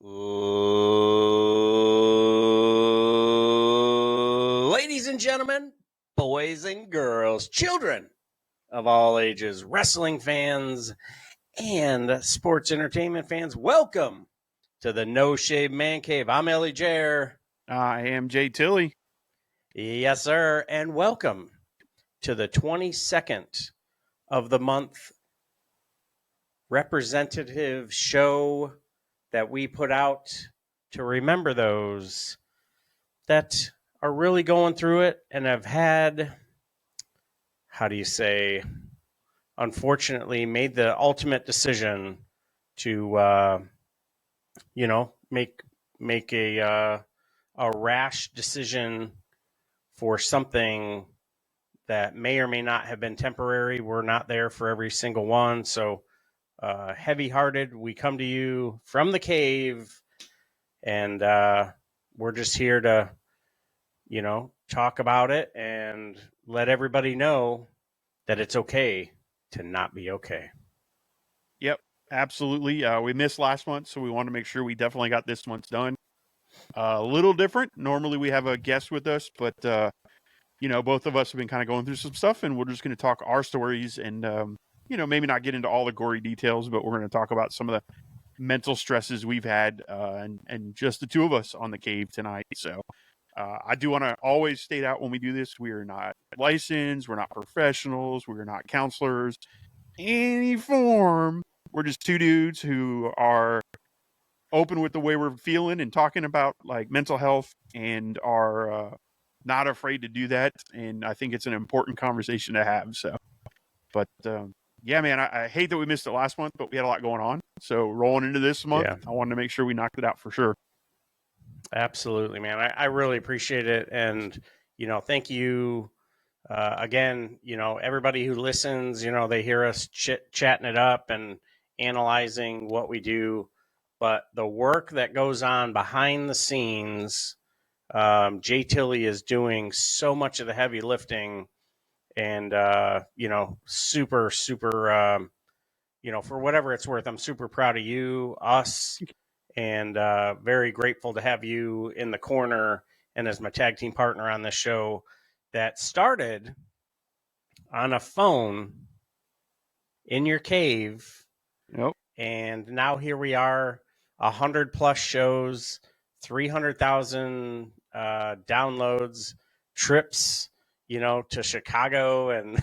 Ladies and gentlemen, boys and girls, children of all ages, wrestling fans, and sports entertainment fans, welcome to the No Shave Man Cave. I'm Ellie Jair. I am Jay Tilley. Yes, sir. And welcome to the 22nd of the month representative show that we put out to remember those that are really going through it and have had, unfortunately made the ultimate decision to, make a rash decision for something that may or may not have been temporary. We're not there for every single one. So heavy-hearted, we come to you from the cave, and we're just here to, talk about it and let everybody know that it's okay to not be okay. Yep, absolutely. We missed last month, so we want to make sure we definitely got this month's done. A little different. Normally we have a guest with us, but both of us have been kind of going through some stuff, and we're just going to talk our stories and maybe not get into all the gory details, but we're going to talk about some of the mental stresses we've had and just the two of us on the cave tonight. So I do want to always state out when we do this, we are not licensed, we're not professionals, we're not counselors, any form. We're just two dudes who are open with the way we're feeling and talking about like mental health and are not afraid to do that. And I think it's an important conversation to have. So, but yeah, man, I hate that we missed it last month, but we had a lot going on. So rolling into this month, I wanted to make sure we knocked it out for sure. Absolutely, man. I really appreciate it. And, thank you again, everybody who listens, they hear us chatting it up and analyzing what we do. But the work that goes on behind the scenes, Jay Tilley is doing so much of the heavy lifting and, super, super, for whatever it's worth, I'm super proud of you, us, and very grateful to have you in the corner and as my tag team partner on this show that started on a phone in your cave. Yep. And now here we are, 100+ shows, 300,000 downloads, trips, to Chicago, and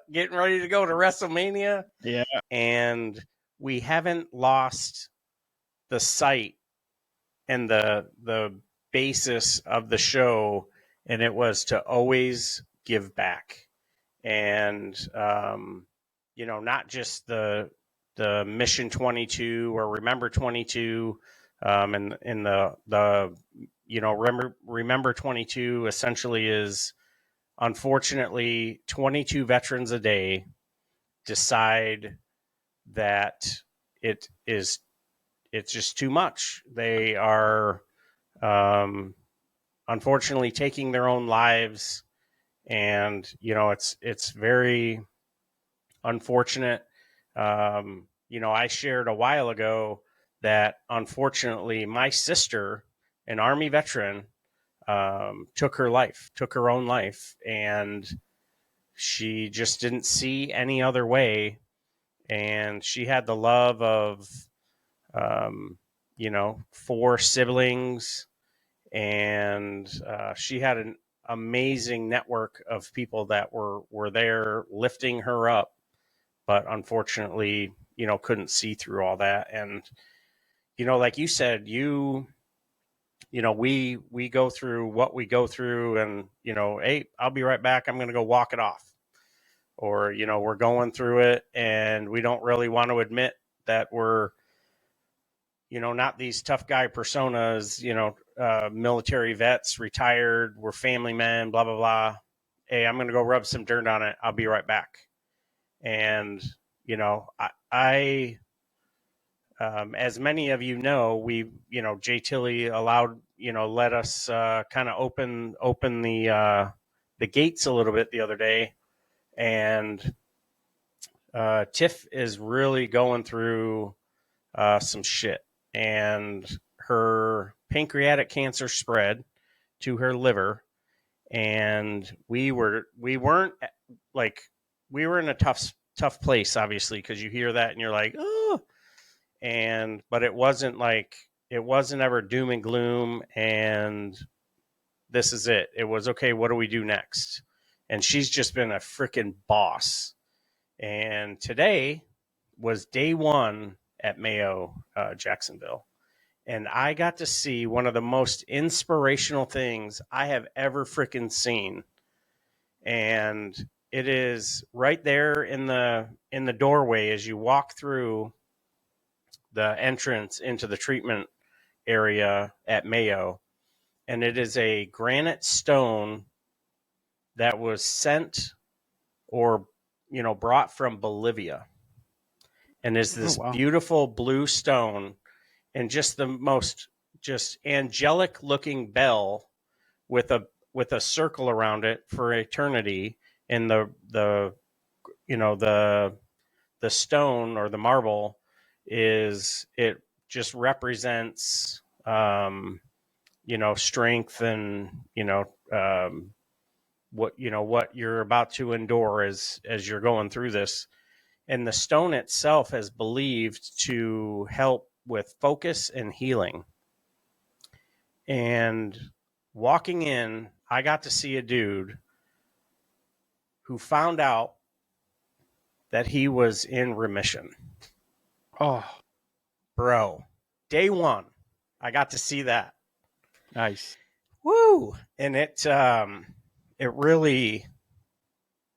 getting ready to go to WrestleMania. Yeah. And we haven't lost the sight and the basis of the show, and it was to always give back. And not just the Mission 22 or Remember 22, and the Remember 22 essentially is, unfortunately, 22 veterans a day decide that it's just too much. They are unfortunately taking their own lives, and it's very unfortunate. I shared a while ago that unfortunately my sister, an Army veteran, took her own life, and she just didn't see any other way. And she had the love of, 4 siblings, and she had an amazing network of people that were there lifting her up, but unfortunately, couldn't see through all that. And, like you said, we go through what we go through, and, hey, I'll be right back, I'm going to go walk it off. Or, we're going through it and we don't really want to admit that we're, not these tough guy personas, military vets, retired, we're family men, blah, blah, blah. Hey, I'm going to go rub some dirt on it. I'll be right back. And, I as many of you know, we, Jay Tilley allowed, let us kind of open the gates a little bit the other day. And Tiff is really going through some shit. and her pancreatic cancer spread to her liver, and we weren't like, we were in a tough place, obviously, because you hear that and you're like, oh, and but it wasn't like, it wasn't ever doom and gloom and this is it. It was, okay, what do we do next? And she's just been a freaking boss. And today was day one at Mayo Jacksonville. And I got to see one of the most inspirational things I have ever freaking seen. And it is right there in the doorway as you walk through the entrance into the treatment area at Mayo. And it is a granite stone that was sent or, brought from Bolivia, and is Oh this wow. beautiful blue stone, and just the most just angelic looking bell with a circle around it for eternity. And the stone or the marble is, it just represents strength, and what you're about to endure as you're going through this. And the stone itself is believed to help with focus and healing. And walking in, I got to see a dude who found out that he was in remission. Oh, Bro, day one, I got to see that. nice. Woo! And it really,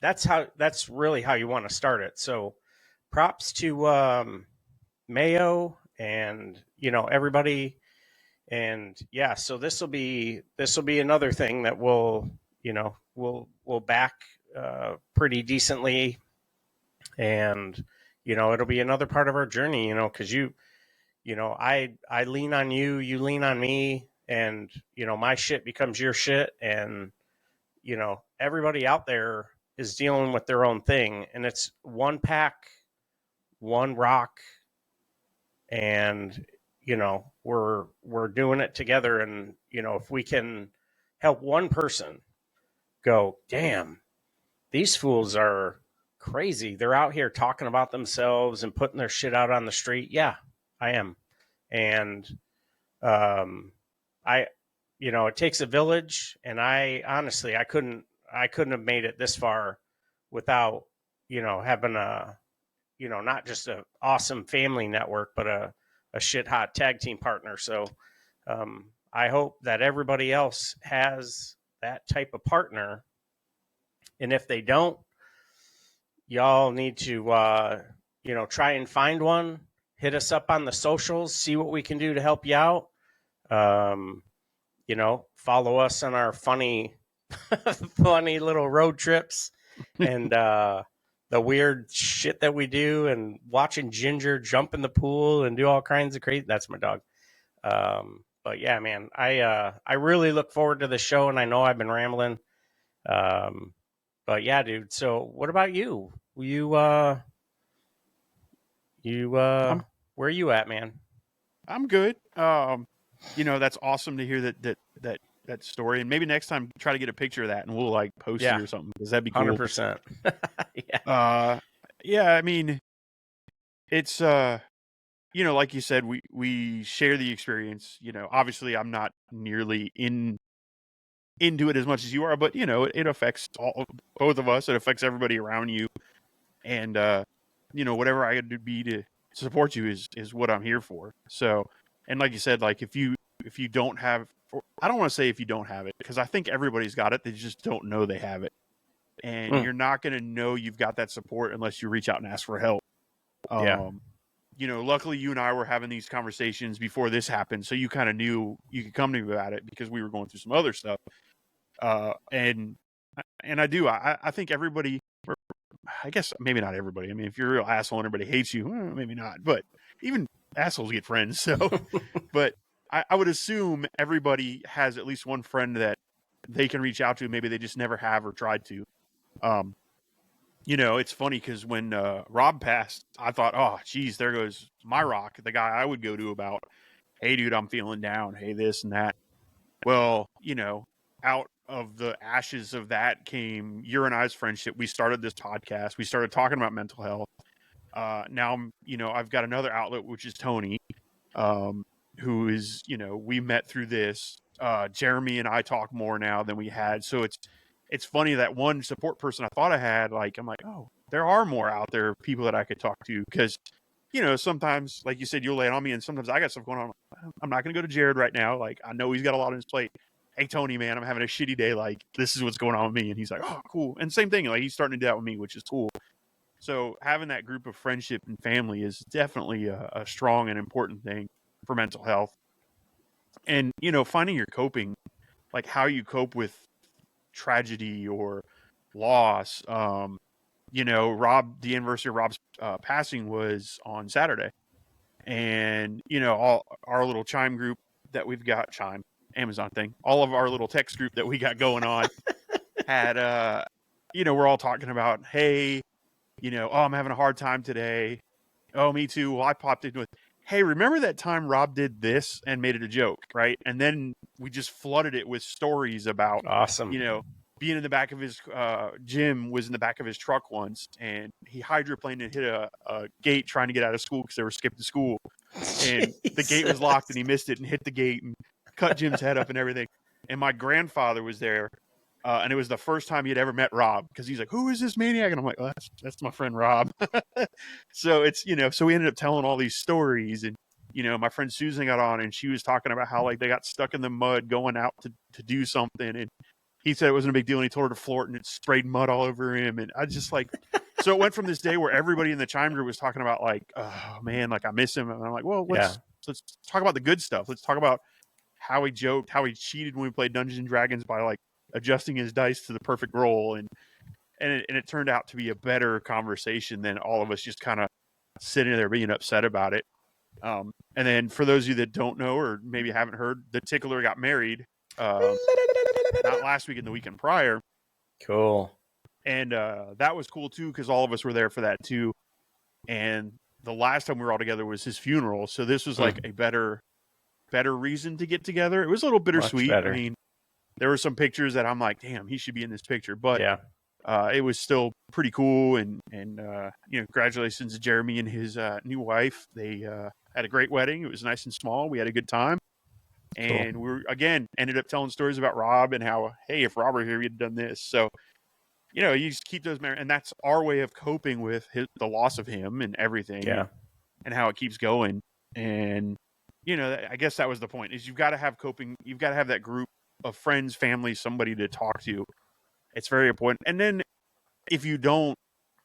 that's really how you want to start it. So props to Mayo and everybody. And yeah, so this will be another thing that we'll back pretty decently. And it'll be another part of our journey, because I lean on you, you lean on me, and my shit becomes your shit. And everybody out there is dealing with their own thing, and it's one pack, one rock, and we're doing it together. And if we can help one person go, damn, these fools are crazy, they're out here talking about themselves and putting their shit out on the street. Yeah, I am. And I it takes a village, and I honestly, I couldn't have made it this far without having a not just a awesome family network, but a shit hot tag team partner. So I hope that everybody else has that type of partner. And if they don't, y'all need to try and find one. Hit us up on the socials, see what we can do to help you out. Um, follow us on our funny funny little road trips, and the weird shit that we do, and watching Ginger jump in the pool and do all kinds of crazy. That's my dog. But yeah, man, I really look forward to the show, and I know I've been rambling. But yeah, dude. So what about you? I'm Where are you at, man? I'm good. That's awesome to hear that story. And maybe next time try to get a picture of that and we'll like post it Yeah, or something, because that'd be cool. 100%. Yeah, Yeah, I mean, it's like you said, we share the experience. Obviously I'm not nearly into it as much as you are, but it affects both of us. It affects everybody around you. And whatever I could be to support you is what I'm here for. So, and like you said, like if you don't have, or I don't want to say if you don't have it, because I think everybody's got it, they just don't know they have it. And Mm, you're not going to know you've got that support unless you reach out and ask for help. yeah, Luckily you and I were having these conversations before this happened, so you kind of knew you could come to me about it because we were going through some other stuff. And I think everybody, I guess maybe not everybody. I mean, if you're a real asshole and everybody hates you, well, maybe not. But even assholes get friends. So, but I would assume everybody has at least one friend that they can reach out to. Maybe they just never have or tried to. Um, You know, it's funny because when Rob passed, I thought, oh, geez, there goes my rock, the guy I would go to about, hey, dude, I'm feeling down. Hey, this and that. Well, you know, out of the ashes of that came your and I's friendship. We started this podcast. We started talking about mental health. Now, you know, I've got another outlet, which is Tony, who is, you know, we met through this. Jeremy and I talk more now than we had. So it's funny that one support person I thought I had, like, I'm like, oh, there are more out there, people that I could talk to. Because, you know, sometimes, like you said, you'll lay it on me, and sometimes I got stuff going on. I'm not going to go to Jared right now. Like, I know he's got a lot on his plate. Hey, Tony, man, I'm having a shitty day. Like, this is what's going on with me. And he's like, oh, cool. And same thing, like, he's starting to do that with me, which is cool. So having that group of friendship and family is definitely a strong and important thing for mental health. And, you know, finding your coping, like how you cope with tragedy or loss. You know, the anniversary of Rob's passing was on Saturday. And, you know, all our little Chime group that we've got, Chime, Amazon thing, all of our little text group that we got going on had, you know, we're all talking about, hey, you know, oh, I'm having a hard time today. Oh, me too. Well, I popped in with, hey, remember that time Rob did this and made it a joke, right? And then we just flooded it with stories about, Awesome. you know, being in the back of his Jim was in the back of his truck once, and he hydroplaned and hit a gate trying to get out of school because they were skipping school, and the gate was locked, and he missed it and hit the gate and cut Jim's head up and everything. And my grandfather was there. And it was the first time he'd ever met Rob, because he's like, who is this maniac? And I'm like, oh, that's my friend Rob. So it's, you know, so we ended up telling all these stories. And, you know, my friend Susan got on, and she was talking about how, like, they got stuck in the mud going out to do something. And he said it wasn't a big deal, and he told her to floor it, and it sprayed mud all over him. And I just, like, so it went from this day where everybody in the Chime group was talking about, like, oh man, like, I miss him. And I'm like, well, let's talk about the good stuff. Let's talk about how he joked, how he cheated when we played Dungeons and Dragons by, like, adjusting his dice to the perfect roll. And it turned out to be a better conversation than all of us just kind of sitting there being upset about it. And then for those of you that don't know, or maybe haven't heard, the Tickler got married, not last week, in the weekend prior. Cool. And that was cool too, because all of us were there for that too. And the last time we were all together was his funeral, so this was like a better reason to get together. It was a little bittersweet. I mean, there were some pictures that I'm like, damn, he should be in this picture, but it was still pretty cool. And you know, congratulations to Jeremy and his new wife. They had a great wedding. It was nice and small. We had a good time. And we again ended up telling stories about Rob and how, hey, if Rob were here, he'd done this. So, you know, you just keep those memories, and that's our way of coping with the loss of him and everything, and how it keeps going. And, you know, I guess that was the point, is you've got to have coping. You've got to have that group of friends, family, somebody to talk to. It's very important. And then if you don't,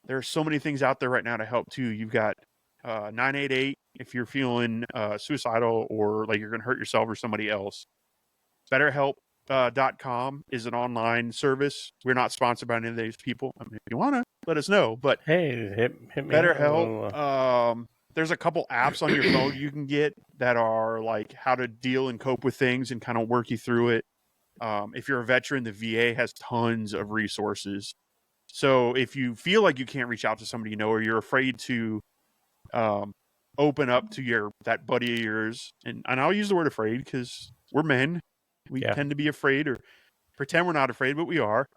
there are so many things out there right now to help too. You've got 988 if you're feeling suicidal or like you're going to hurt yourself or somebody else. BetterHelp.com is an online service. We're not sponsored by any of these people. I mean, if you want to, let us know. But hey, hit me. BetterHelp. There's a couple apps on your phone you can get that are like how to deal and cope with things and kind of work you through it. If you're a veteran, the VA has tons of resources. So if you feel like you can't reach out to somebody you know, or you're afraid to open up to that buddy of yours, and I'll use the word afraid because we're men. We tend to be afraid or pretend we're not afraid, but we are.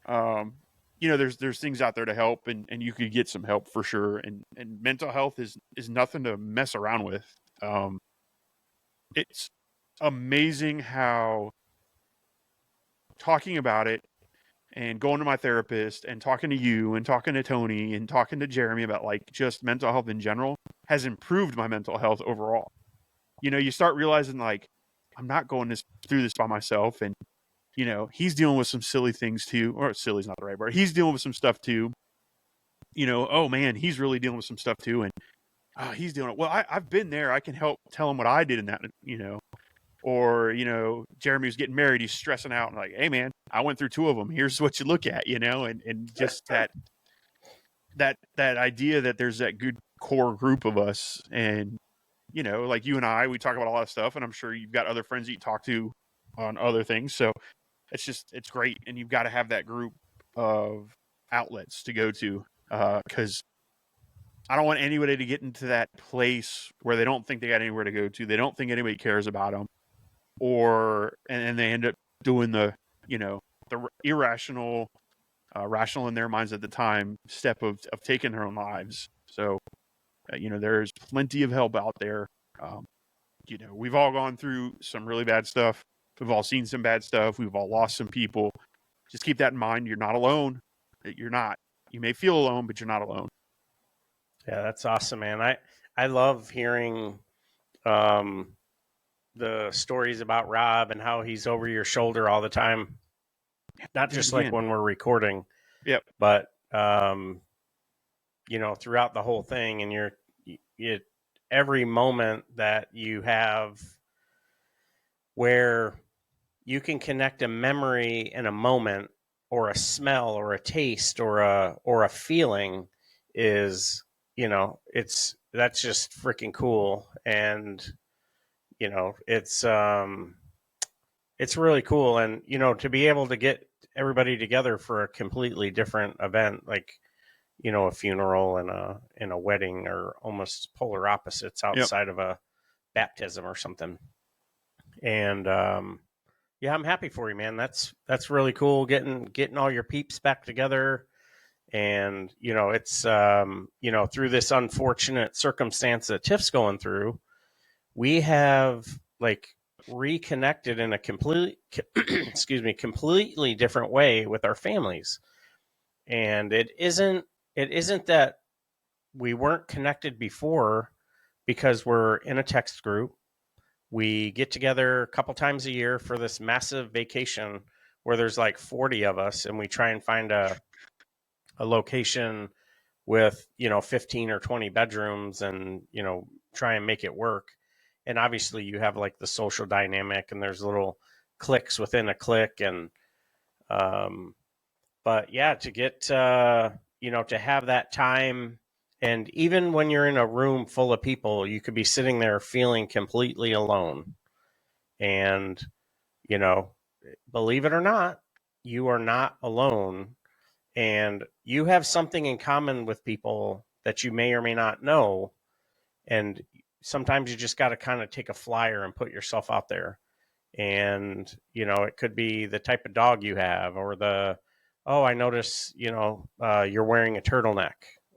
You know, there's things out there to help, and you could get some help for sure. And mental health is nothing to mess around with. It's amazing how talking about it and going to my therapist and talking to you and talking to Tony and talking to Jeremy about like just mental health in general has improved my mental health overall. You know, you start realizing like, I'm not going through this by myself. And, you know, he's dealing with some silly things too, or silly's not the right word. He's dealing with some stuff too. You know, oh man, he's really dealing with some stuff too. And he's doing it. Well, I've been there. I can help tell him what I did in that, you know. Or, you know, Jeremy was getting married. He's stressing out and like, hey, man, I went through 2 of them. Here's what you look at, you know, and just that idea that there's that good core group of us. And, you know, like you and I, we talk about a lot of stuff, and I'm sure you've got other friends that you talk to on other things. So it's great. And you've got to have that group of outlets to go to, because I don't want anybody to get into that place where they don't think they got anywhere to go to. They don't think anybody cares about them, and they end up doing the irrational, rational in their minds at the time step of taking their own lives. So there's plenty of help out there. We've all gone through some really bad stuff. We've all seen some bad stuff. We've all lost some people. Just keep that in mind. You're not alone. You're not. You may feel alone, but you're not alone. Yeah, that's awesome, man. I love hearing the stories about Rob and how he's over your shoulder all the time. Not just like when we're recording. Yep. But throughout the whole thing, and every moment that you have where you can connect a memory and a moment or a smell or a taste or a feeling is, that's just freaking cool. And, it's really cool. And, to be able to get everybody together for a completely different event, like, a funeral and a wedding are almost polar opposites outside of a baptism or something. And, yeah, I'm happy for you, man. That's really cool. Getting all your peeps back together. And, it's, through this unfortunate circumstance that Tiff's going through, we have like reconnected in a completely different way with our families. And it isn't that we weren't connected before because we're in a text group. We get together a couple times a year for this massive vacation where there's like 40 of us, and we try and find a location with 15 or 20 bedrooms and try and make it work. And obviously you have like the social dynamic, and there's little cliques within a clique. And but yeah, to get to have that time. And even when you're in a room full of people, you could be sitting there feeling completely alone. And, believe it or not, you are not alone. And you have something in common with people that you may or may not know. And sometimes you just got to kind of take a flyer and put yourself out there. And, it could be the type of dog you have, or I notice, you're wearing a turtleneck,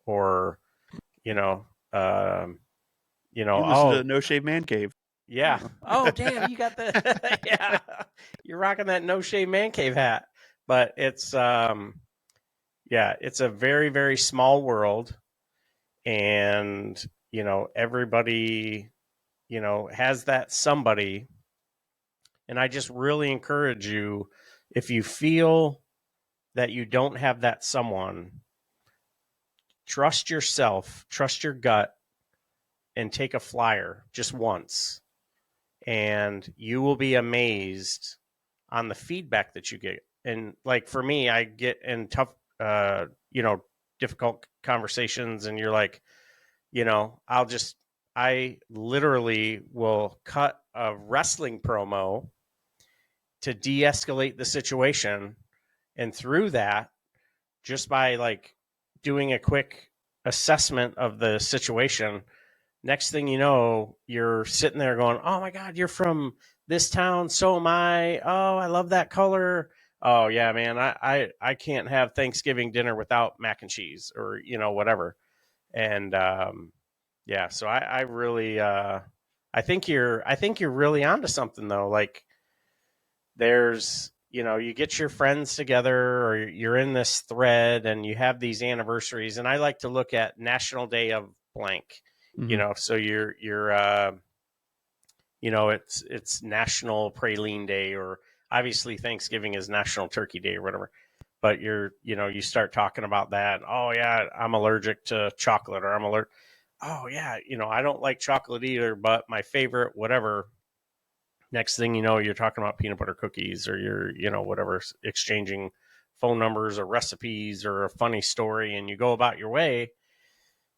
or, You listen to the No Shave Man Cave. Yeah. Oh, damn, you got the yeah. You're rocking that No Shave Man Cave hat. But it's it's a very, very small world. And, everybody, has that somebody. And I just really encourage you, if you feel that you don't have that someone, trust yourself, trust your gut, and take a flyer just once. And you will be amazed on the feedback that you get. And like for me, I get in tough, difficult conversations, and you're like, I literally will cut a wrestling promo to de-escalate the situation. And through that, just by like doing a quick assessment of the situation, next thing you know, you're sitting there going, oh my God, you're from this town. So am I. Oh, I love that color. Oh yeah, man. I can't have Thanksgiving dinner without mac and cheese, or, whatever. And, yeah, so I really, I think you're really onto something though. Like there's, you get your friends together, or you're in this thread, and you have these anniversaries. And I like to look at National Day of blank. Mm-hmm. So you're it's National Praline Day, or obviously Thanksgiving is National Turkey Day or whatever. But you start talking about that. Oh yeah, I'm allergic to chocolate, or I'm allergic. Oh yeah, I don't like chocolate either, but my favorite whatever. Next thing you know, you're talking about peanut butter cookies, or you're whatever, exchanging phone numbers or recipes or a funny story, and you go about your way.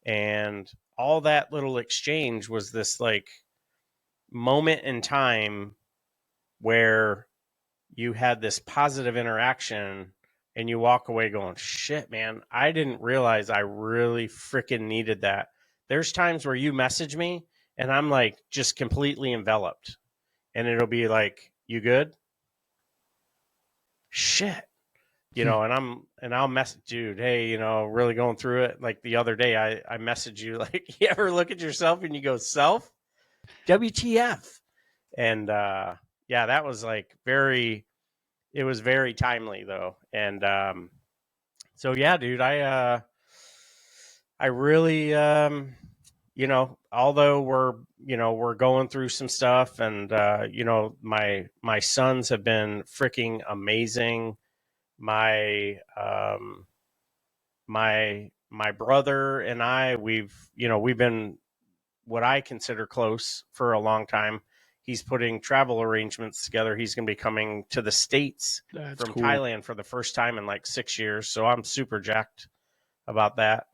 And all that little exchange was this like moment in time where you had this positive interaction, and you walk away going, shit, man, I didn't realize I really freaking needed that. There's times where you message me and I'm like just completely enveloped, and it'll be like, you good? Shit. And I'll message, dude, hey, really going through it. Like the other day, I messaged you, like, you ever look at yourself and you go, self, WTF? And yeah, that was like it was very timely though. And so yeah, dude, I really, although we're going through some stuff, and my sons have been freaking amazing. My brother and I, we've been what I consider close for a long time. He's putting travel arrangements together. He's going to be coming to the States That's from cool. Thailand for the first time in like 6 years. So I'm super jacked about that.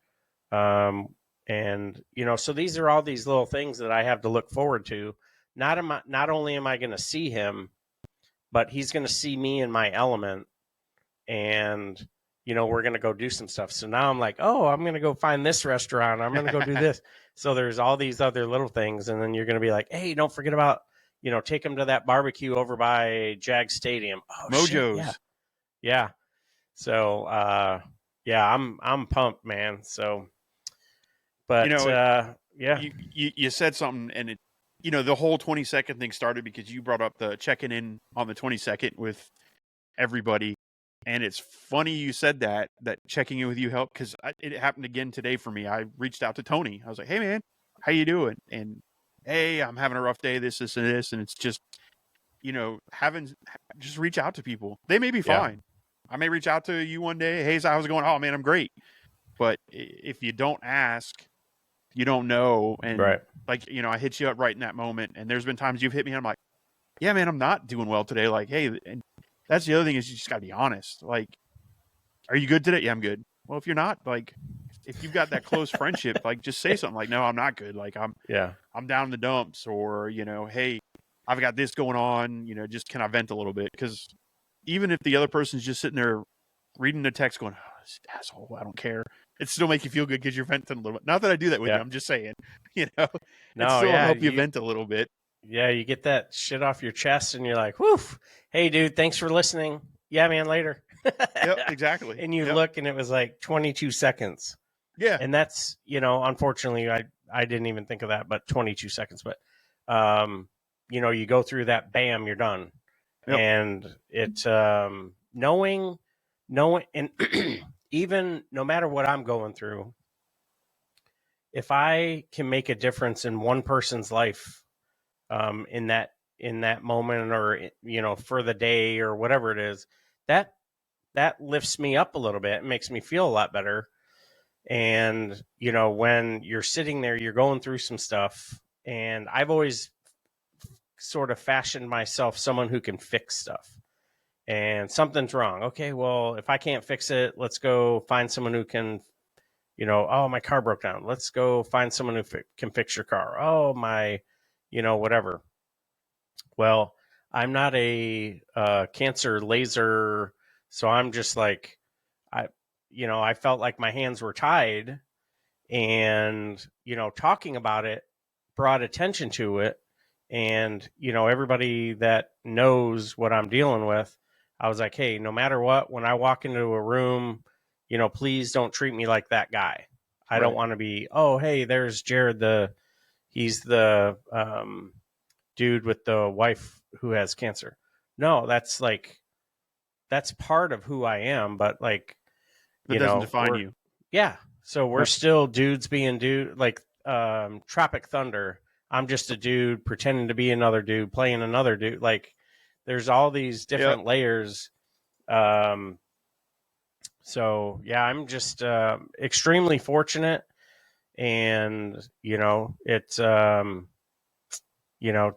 And so these are all these little things that I have to look forward to. Not only am I going to see him, but he's going to see me in my element, and we're going to go do some stuff. So now I'm like, oh, I'm going to go find this restaurant. I'm going to go do this. So there's all these other little things, and then you're going to be like, hey, don't forget about take them to that barbecue over by Jag Stadium. Oh, Mojo's. shit, yeah. So yeah, I'm pumped, man. So, but yeah, you said something, and it, the whole 20-second thing started because you brought up the checking in on the 22nd with everybody. And it's funny you said that checking in with you helped, because it happened again today for me. I reached out to Tony. I was like, hey, man, how you doing? And, hey, I'm having a rough day, this, and this. And it's just, just reach out to people. They may be fine. I may reach out to you one day. Hey, how's it going? Oh, man, I'm great. But if you don't ask, you don't know. And right. like, I hit you up right in that moment. And there's been times you've hit me and I'm like, yeah, man, I'm not doing well today. Like, hey, and that's the other thing, is you just got to be honest. Like, are you good today? Yeah, I'm good. Well, if you're not, like, if you've got that close friendship, like, just say something like, no, I'm not good. Like, I'm down in the dumps, or, hey, I've got this going on, just can I vent a little bit? Because even if the other person's just sitting there reading the text going, oh, this asshole, I don't care, it still make you feel good because you're venting a little bit. Not that I do that with you. I'm just saying, it still help you vent a little bit. Yeah, you get that shit off your chest and you're like, whew, hey, dude, thanks for listening. Yeah, man, later. Yep, exactly. And you look and it was like 22 seconds. Yeah. And that's, unfortunately, I didn't even think of that, but 22 seconds. But, you go through that, bam, you're done. Yep. And it's knowing, and even no matter what I'm going through, if I can make a difference in one person's life, in that moment, or for the day or whatever it is, that lifts me up a little bit. It makes me feel a lot better. And when you're sitting there, you're going through some stuff, and I've always sort of fashioned myself someone who can fix stuff. And something's wrong, okay, well, if I can't fix it, let's go find someone who can, oh, my car broke down, let's go find someone who can fix your car. Oh, my whatever. Well, I'm not a cancer laser, so I'm just like, I felt like my hands were tied, and talking about it brought attention to it, and everybody that knows what I'm dealing with, I was like, hey, no matter what, when I walk into a room, please don't treat me like that guy. I don't want to be, oh, hey, there's Jared, he's the dude with the wife who has cancer. No, that's part of who I am, but like, that doesn't define you. Yeah. So we're still dudes being dude, like Tropic Thunder. I'm just a dude pretending to be another dude, playing another dude. Like, there's all these different layers. So yeah, I'm just extremely fortunate, and it's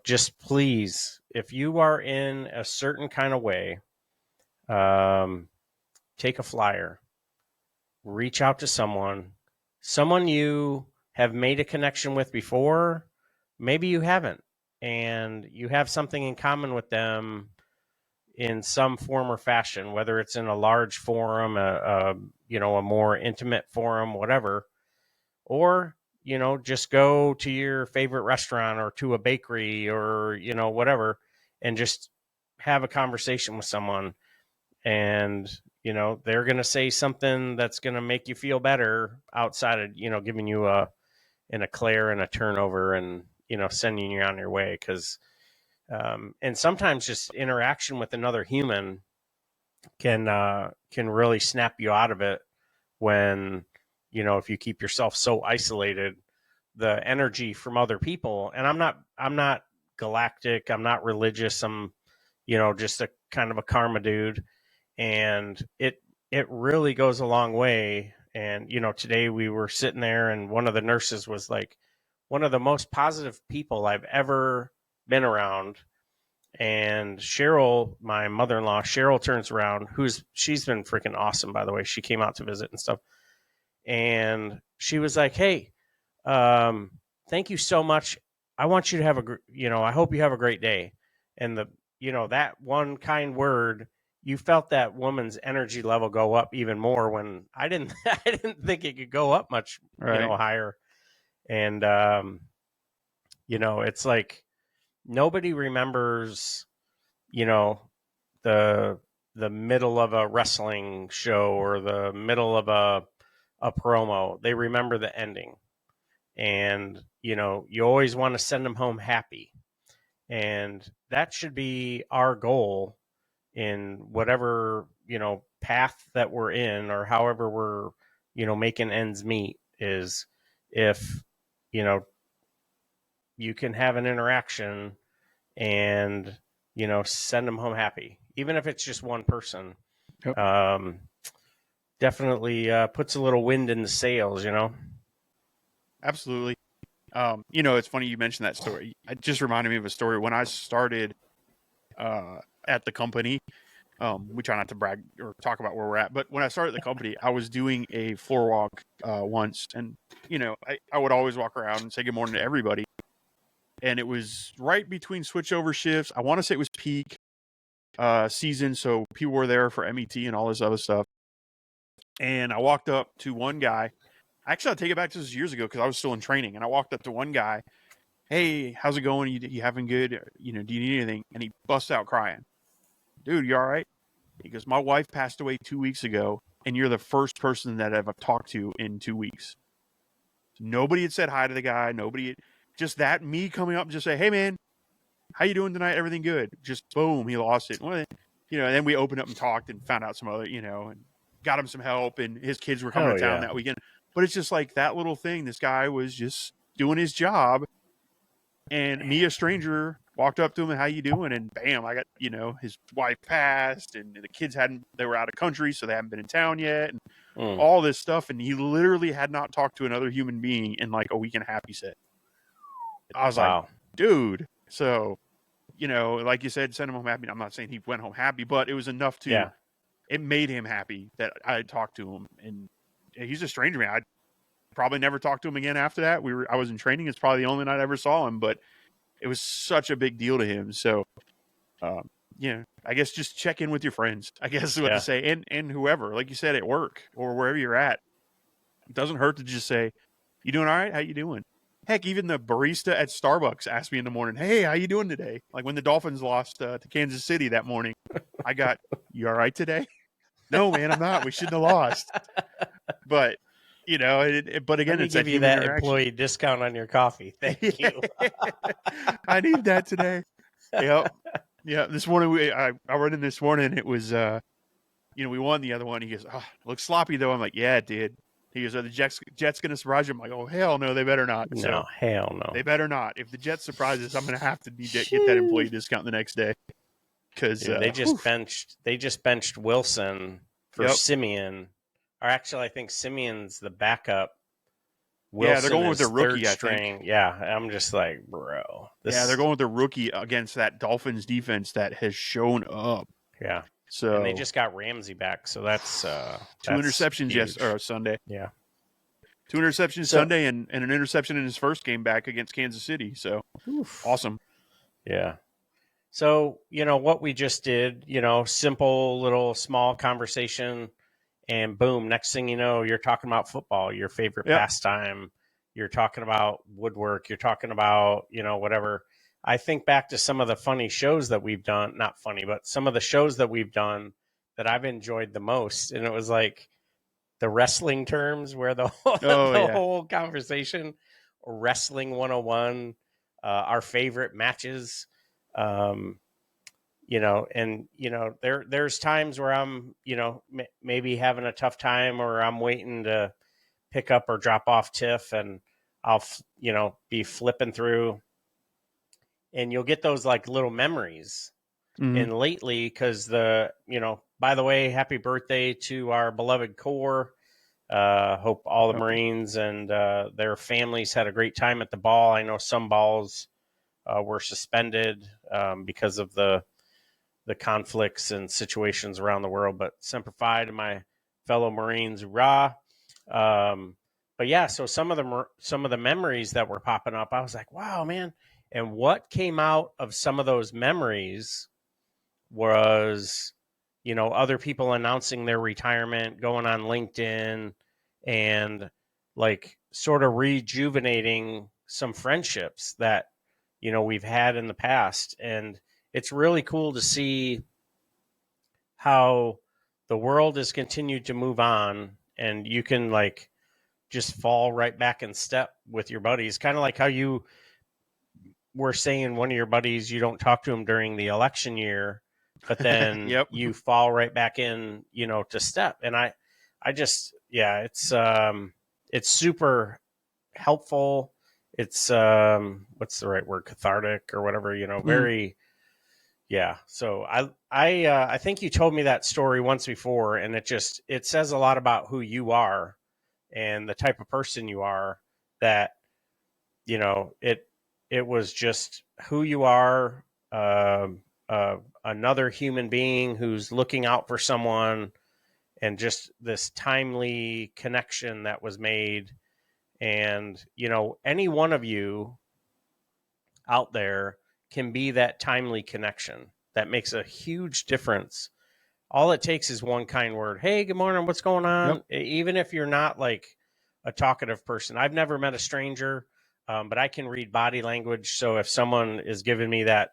just please, if you are in a certain kind of way, take a flyer, reach out to someone you have made a connection with before. Maybe you haven't, and you have something in common with them. in some form or fashion, whether it's in a large forum, a more intimate forum, whatever, or just go to your favorite restaurant or to a bakery or whatever, and just have a conversation with someone, and they're going to say something that's going to make you feel better outside of giving you an eclair and a turnover and sending you on your way. Because and sometimes just interaction with another human can really snap you out of it when if you keep yourself so isolated. The energy from other people, and I'm not galactic, I'm not religious, I'm just a kind of a karma dude, and it really goes a long way. And today we were sitting there, and one of the nurses was like, one of the most positive people I've ever been around. And Cheryl, my mother-in-law, Cheryl turns around, she's been freaking awesome, by the way. She came out to visit and stuff. And she was like, "Hey, thank you so much. I want you to have I hope you have a great day." And that one kind word, you felt that woman's energy level go up even more when I didn't, I didn't think it could go up much, Right. higher. And, it's like nobody remembers, the, the middle of a wrestling show or the middle of a promo. They remember the ending. And you always want to send them home happy, and that should be our goal in whatever path that we're in, or however we're making ends meet. Is if you can have an interaction and send them home happy, even if it's just one person. Yep. Definitely puts a little wind in the sails. Absolutely. It's funny you mentioned that story. It just reminded me of a story when I started at the company. We try not to brag or talk about where we're at, but when I started the company, I was doing a floor walk once, and I would always walk around and say good morning to everybody. And it was right between switchover shifts. I want to say it was peak season, so people were there for MET and all this other stuff. And I walked up to one guy. Actually, I'll take it back to this years ago because I was still in training. And I walked up to one guy. "Hey, how's it going? You having good? Do you need anything?" And he busts out crying. "Dude, you all right?" He goes, "My wife passed away 2 weeks ago, and you're the first person that I've talked to in 2 weeks." Nobody had said hi to the guy. Just that me coming up and just say, "Hey, man, how you doing tonight? Everything good?" Just boom, he lost it. And then we opened up and talked and found out some other, and got him some help, and his kids were coming to town that weekend. But it's just like that little thing. This guy was just doing his job, and me, a stranger, walked up to him and, "How you doing?" And bam, I got, his wife passed, and the kids they were out of country, so they haven't been in town yet, and all this stuff. And he literally had not talked to another human being in like a week and a half, he said. I was like, dude. So, like you said, send him home happy. I'm not saying he went home happy, but it was enough to, it made him happy that I had talked to him. And he's a stranger, man. I'd probably never talked to him again after that. I was in training. It's probably the only night I ever saw him, but it was such a big deal to him. So, I guess just check in with your friends, I guess is what to say. And whoever, like you said, at work or wherever you're at, it doesn't hurt to just say, "You doing all right? How you doing?" Heck, even the barista at Starbucks asked me in the morning, "Hey, how you doing today?" Like when the Dolphins lost to Kansas City that morning, I got, "You all right today?" "No, man, I'm not. We shouldn't have lost." But, but again, it's give you that employee discount on your coffee. Thank you. I need that today. Yep. Yeah. This morning, I run in this morning. It was, we won the other one. He goes, "Oh, looks sloppy though." I'm like, "Yeah, it did." He goes, "Are the Jets going to surprise you?" I'm like, "Oh, hell no, they better not." No, hell no. They better not. If the Jets surprise us, I'm going to need to get that employee discount the next day. Because they just benched Wilson for Simeon. Or actually, I think Simeon's the backup. Wilson they're going with their rookie, third string. Yeah, I'm just like, bro. They're going with their rookie against that Dolphins defense that has shown up. Yeah. So and they just got Ramsey back, so that's 2 interceptions Sunday. Yeah. 2 interceptions Sunday and an interception in his first game back against Kansas City. So awesome. Yeah. So, what we just did, simple little small conversation, and boom, next thing you know, you're talking about football, your favorite Yep. pastime. You're talking about woodwork. You're talking about, whatever. I think back to some of the funny shows that we've done, not funny, but some of the shows that we've done that I've enjoyed the most. And it was like the wrestling terms where the, Oh the yeah. whole conversation, wrestling 101, our favorite matches. Um, there's times where I'm, maybe having a tough time, or I'm waiting to pick up or drop off Tiff, and I'll, be flipping through, and you'll get those like little memories. Mhm. And lately, because by the way, happy birthday to our beloved Corps. Hope all the Yep. Marines and their families had a great time at the ball. I know some balls were suspended because of the conflicts and situations around the world. But Semper Fi to my fellow Marines, rah! But yeah, so some of the memories that were popping up, I was like, wow, man! And what came out of some of those memories was, other people announcing their retirement, going on LinkedIn, and like sort of rejuvenating some friendships that we've had in the past. And it's really cool to see how the world has continued to move on, and you can like just fall right back in step with your buddies, kind of like how you were saying one of your buddies, you don't talk to him during the election year, but then Yep. you fall right back in, to step. And I just, yeah, it's super helpful. It's what's the right word, cathartic or whatever, Mhm. very. Yeah. So I think you told me that story once before, and it says a lot about who you are and the type of person you are, that it was just who you are, another human being who's looking out for someone, and just this timely connection that was made. And any one of you out there can be that timely connection that makes a huge difference. All it takes is one kind word. Hey, good morning. What's going Yep. on? Even if you're not like a talkative person, I've never met a stranger, but I can read body language. So if someone is giving me that,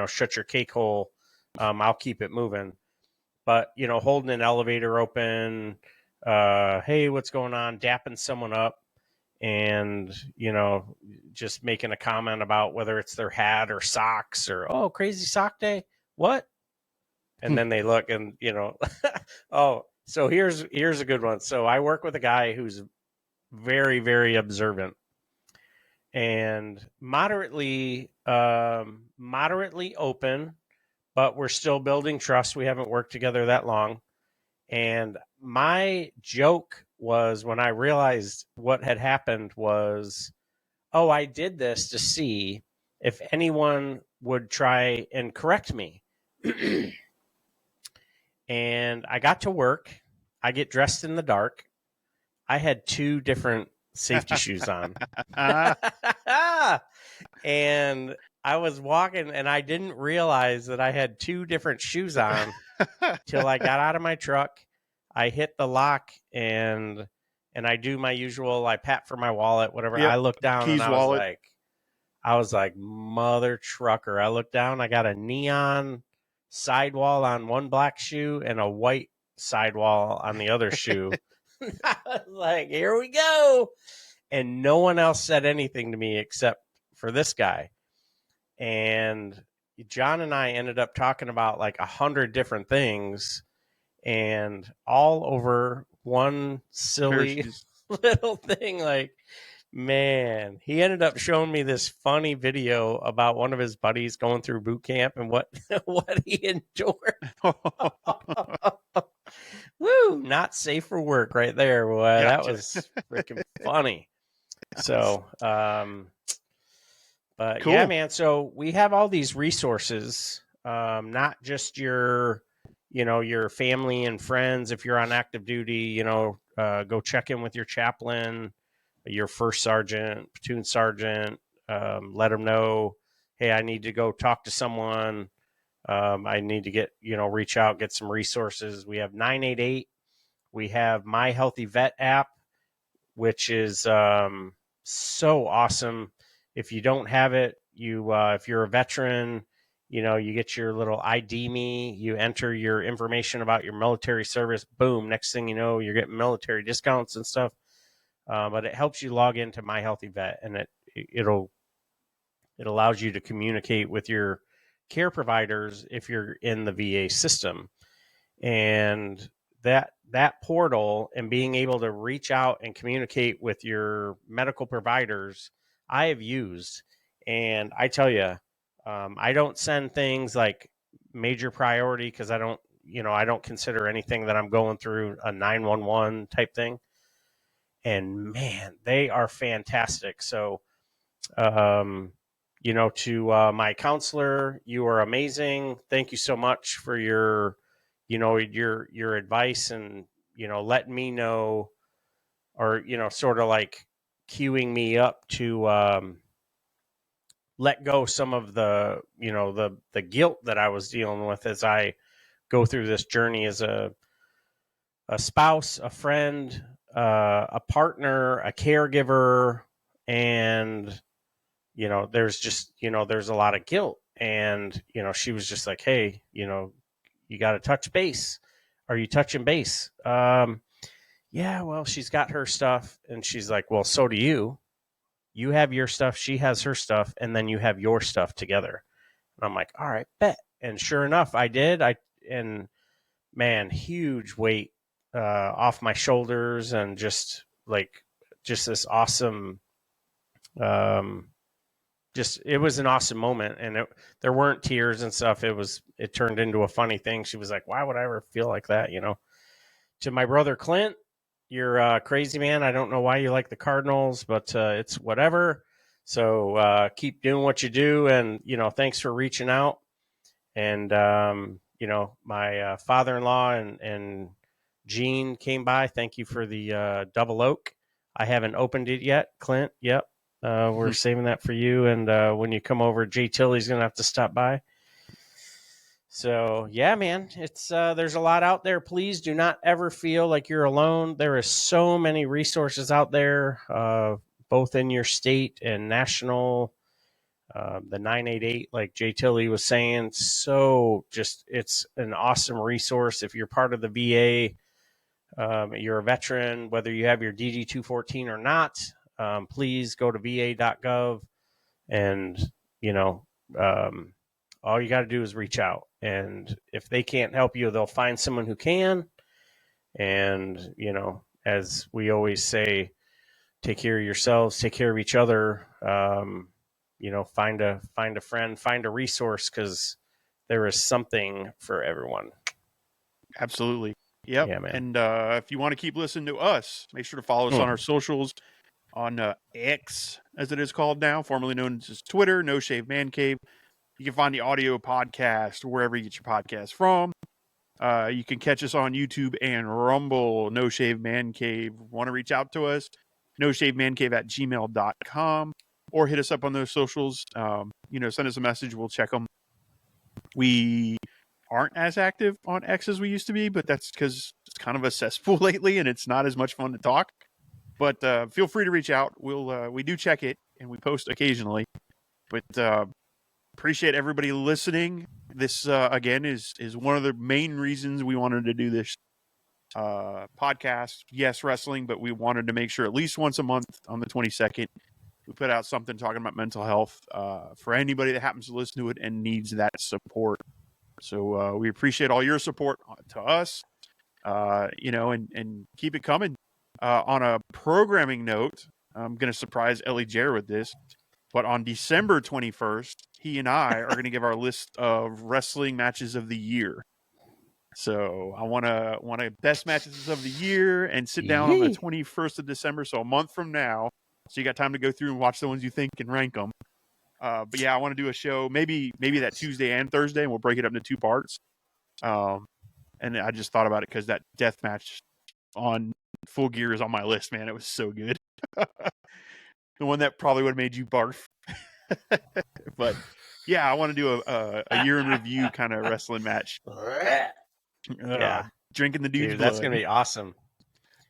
shut your cake hole, I'll keep it moving. But holding an elevator open, hey, what's going on? Dapping someone up, and just making a comment about whether it's their hat or socks, or oh, crazy sock day. What? And then they look, and oh, so here's a good one. So I work with a guy who's very, very observant and moderately open, but we're still building trust. We haven't worked together that long. And my joke was, when I realized what had happened, was, oh, I did this to see if anyone would try and correct me. And I got to work. I get dressed in the dark. I had two different safety shoes on. And I was walking, and I didn't realize that I had two different shoes on till I got out of my truck. I hit the lock, and I do my usual, I pat for my wallet, whatever. Yep. I look down, and Keys, wallet. I was like, mother trucker. I looked down, I got a neon sidewall on one black shoe and a white sidewall on the other shoe. I was like, here we go. And no one else said anything to me except for this guy. And John and I ended up talking about like 100 different things, and all over one Pair of silly shoes. little thing. Like, man, he ended up showing me this funny video about one of his buddies going through boot camp and what what he endured. Woo, not safe for work right there, boy. That Gotcha. was freaking funny. So, but yeah, Cool. man. So we have all these resources, not just your family and friends. If you're on active duty, go check in with your chaplain, your first sergeant, platoon sergeant. Let them know, hey, I need to go talk to someone. I need to get, reach out, get some resources. We have 988. We have My Healthy Vet app, which is so awesome. If you don't have it, if you're a veteran, you get your little ID me, you enter your information about your military service, boom, next thing you know, you're getting military discounts and stuff. But it helps you log into My Healthy Vet, and it allows you to communicate with your care providers if you're in the VA system. And that portal and being able to reach out and communicate with your medical providers, I have used. And I tell you, I don't send things like major priority because I don't consider anything that I'm going through a 911 type thing. And man, they are fantastic. So, to my counselor, you are amazing. Thank you so much for your advice and, letting me know, or, sort of like queuing me up to let go some of the guilt that I was dealing with as I go through this journey as a spouse, a friend, a partner, a caregiver, and there's a lot of guilt. And she was just like, hey, you got to touch base. Are you touching base? Yeah, well, she's got her stuff. And she's like, well, so do you have your stuff, she has her stuff, and then you have your stuff together. And I'm like, all right, bet. And sure enough, I did. And man, huge weight off my shoulders, and just this awesome, um, it was an awesome moment. And there weren't tears and stuff. It turned into a funny thing. She was like, why would I ever feel like that? To my brother Clint, you're crazy, man. I don't know why you like the Cardinals, but it's whatever. So keep doing what you do. And, thanks for reaching out. And, my father-in-law and Gene came by. Thank you for the double oak. I haven't opened it yet, Clint. Yep. We're saving that for you. And when you come over, Jay Tilley's going to have to stop by. So yeah, man, it's there's a lot out there. Please do not ever feel like you're alone. There is so many resources out there, both in your state and national. The 988, like Jay Tilley was saying, it's an awesome resource. If you're part of the VA, you're a veteran, whether you have your DD 214 or not, please go to va.gov, and all you got to do is reach out. And if they can't help you, they'll find someone who can. And as we always say, take care of yourselves, take care of each other. Find a friend, find a resource, because there is something for everyone. Absolutely. Yep. Yeah, man. And if you want to keep listening to us, make sure to follow us on our socials, on X, as it is called now, formerly known as Twitter, No Shave Man Cave. You can find the audio podcast wherever you get your podcasts from. You can catch us on YouTube and Rumble, No Shave Man Cave. Want to reach out to us? noshavemancave@gmail.com, or hit us up on those socials. Send us a message. We'll check them. We aren't as active on X as we used to be, but that's because it's kind of a cesspool lately and it's not as much fun to talk. But feel free to reach out. We do check it and we post occasionally. But appreciate everybody listening. This again is one of the main reasons we wanted to do this podcast. Yes, wrestling, but we wanted to make sure at least once a month on the 22nd we put out something talking about mental health for anybody that happens to listen to it and needs that support. So we appreciate all your support to us, and keep it coming. On a programming note, I'm going to surprise Ellie Jair with this, but on December 21st, he and I are going to give our list of wrestling matches of the year. So I want to best matches of the year and sit down on the 21st of December, so a month from now. So you got time to go through and watch the ones you think and rank them. But yeah, I want to do a show maybe that Tuesday and Thursday, and we'll break it up into 2 parts. And I just thought about it because that death match on Full Gear is on my list, man. It was so good. The one that probably would have made you barf. But Yeah, I want to do a year in review kind of wrestling match. Yeah. Drinking the dude's Dude, blood. that's gonna be awesome.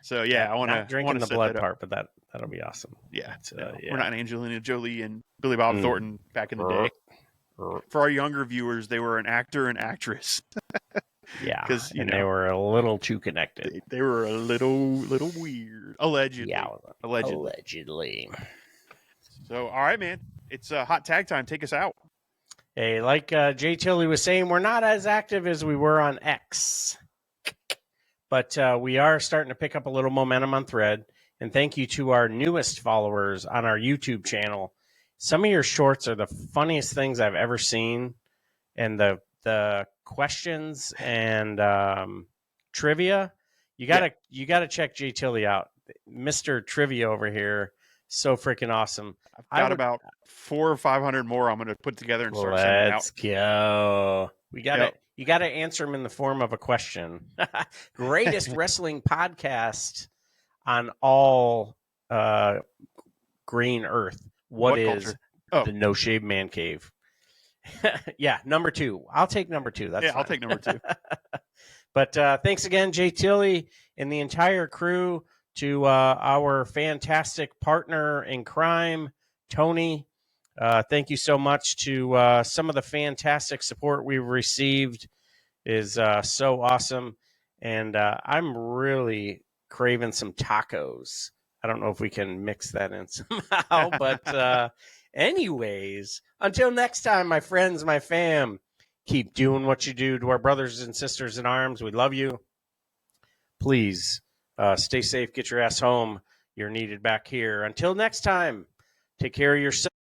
So yeah, I want not drinking to the set blood that up. part, but that'll be awesome. Yeah, But, no, yeah. we're not Angelina Jolie and Billy Bob Mm. Thornton back in the day. For our younger viewers, they were an actor and actress. Yeah, 'Cause, you and know, they were a little too connected. They were a little weird, allegedly. Yeah, Allegedly. So, all right, man, it's hot tag time. Take us out. Hey, like Jay Tilley was saying, we're not as active as we were on X, but we are starting to pick up a little momentum on Thread. And thank you to our newest followers on our YouTube channel. Some of your shorts are the funniest things I've ever seen, and the questions and trivia. You gotta check Jay Tilley out, Mr. Trivia over here. So freaking awesome. I've got about 400 or 500 more I'm going to put together and start sending out. Let's go. You got to answer them in the form of a question. Greatest wrestling podcast on all green earth. What is the No Shave Man Cave? Yeah, number 2. I'll take number 2. That's fine. I'll take number 2. But thanks again, Jay Tilley and the entire crew, to our fantastic partner in crime, Tony. Thank you so much to some of the fantastic support we've received. Is so awesome. And I'm really craving some tacos. I don't know if we can mix that in somehow. But anyways, until next time, my friends, my fam, keep doing what you do. To our brothers and sisters in arms, we love you. Please stay safe. Get your ass home. You're needed back here. Until next time, take care of yourself.